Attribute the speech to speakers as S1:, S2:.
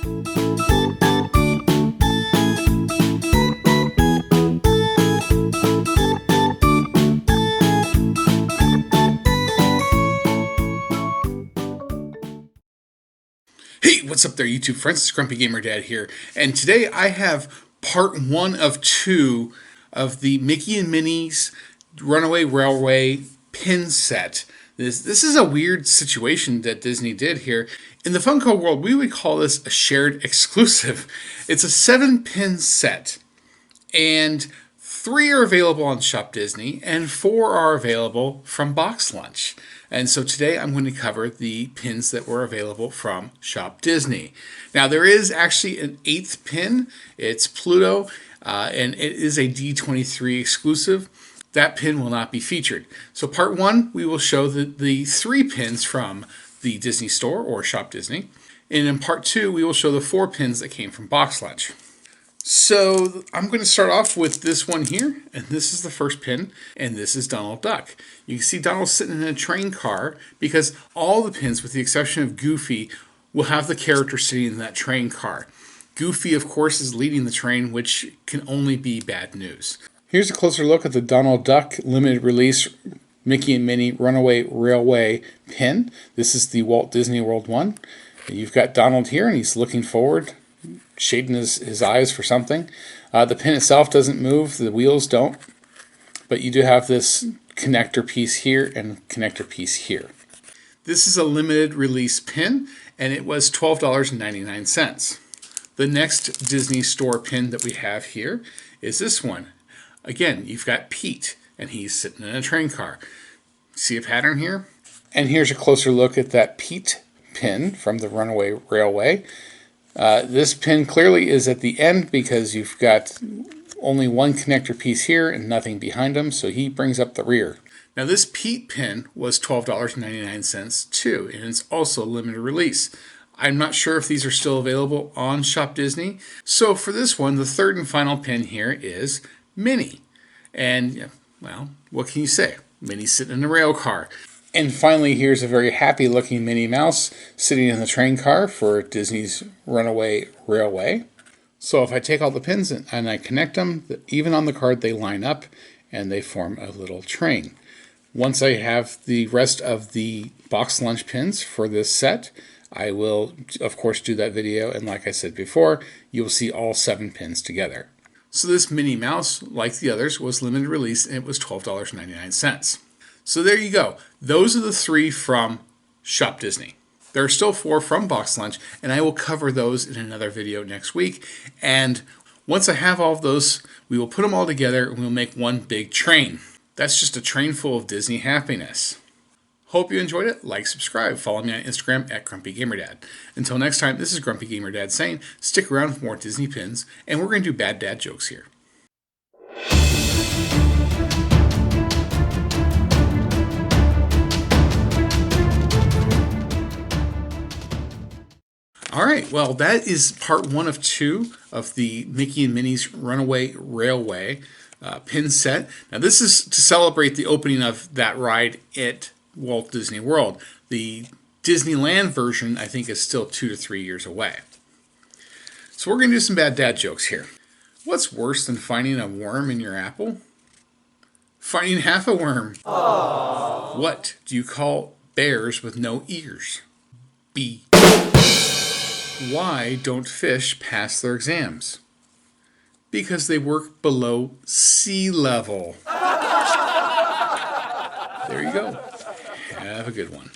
S1: Hey, what's up there, YouTube friends? It's Grumpy Gamer Dad here, and today I have part 1 of 2 of the Mickey and Minnie's Runaway Railway pin set. This is a weird situation that Disney did here. In the Funko world, we would call this a shared exclusive. It's a 7-pin set, and 3 are available on Shop Disney, and 4 are available from Box Lunch. And so today I'm going to cover the pins that were available from Shop Disney. Now there is actually an 8th pin. It's Pluto, and it is a D23 exclusive. That pin will not be featured. So part 1, we will show the 3 pins from the Disney Store or Shop Disney. And in part 2, we will show the 4 pins that came from Box Lunch. So I'm going to start off with this one here, and this is the first pin, and this is Donald Duck. You can see Donald sitting in a train car because all the pins, with the exception of Goofy, will have the character sitting in that train car. Goofy, of course, is leading the train, which can only be bad news. Here's a closer look at the Donald Duck limited release Mickey and Minnie Runaway Railway pin. This is the Walt Disney World one. You've got Donald here, and he's looking forward, shading his eyes for something. The pin itself doesn't move, the wheels don't, but you do have this connector piece here and connector piece here. This is a limited release pin, and it was $12.99. The next Disney Store pin that we have here is this one. Again, you've got Pete, and he's sitting in a train car. See a pattern here? And here's a closer look at that Pete pin from the Runaway Railway. This pin clearly is at the end because you've got only one connector piece here and nothing behind him, so he brings up the rear. Now this Pete pin was $12.99 too, and it's also limited release. I'm not sure if these are still available on Shop Disney. So for this one, the third and final pin here is Minnie. And, well, what can you say? Minnie's sitting in a rail car. And finally, here's a very happy looking Minnie Mouse sitting in the train car for Disney's Runaway Railway. So if I take all the pins and I connect them, even on the card they line up and they form a little train. Once I have the rest of the Box Lunch pins for this set, I will of course do that video, and like I said before, you will see all 7 pins together. So this Minnie Mouse, like the others, was limited release, and it was $12.99. So there you go. Those are the 3 from Shop Disney. There are still 4 from Box Lunch, and I will cover those in another video next week. And once I have all of those, we will put them all together and we'll make one big train. That's just a train full of Disney happiness. Hope you enjoyed it. Like, subscribe. Follow me on Instagram at GrumpyGamerDad. Until next time, this is Grumpy Gamer Dad saying, stick around for more Disney pins, and we're going to do bad dad jokes here. All right, well, that is part 1 of 2 of the Mickey and Minnie's Runaway Railway pin set. Now, this is to celebrate the opening of that ride at Walt Disney World. The Disneyland version, I think, is still 2 to 3 years away. So we're going to do some bad dad jokes here. What's worse than finding a worm in your apple? Finding half a worm. Aww. What do you call bears with no ears? B. Why don't fish pass their exams? Because they work below sea level. There you go. Have a good one.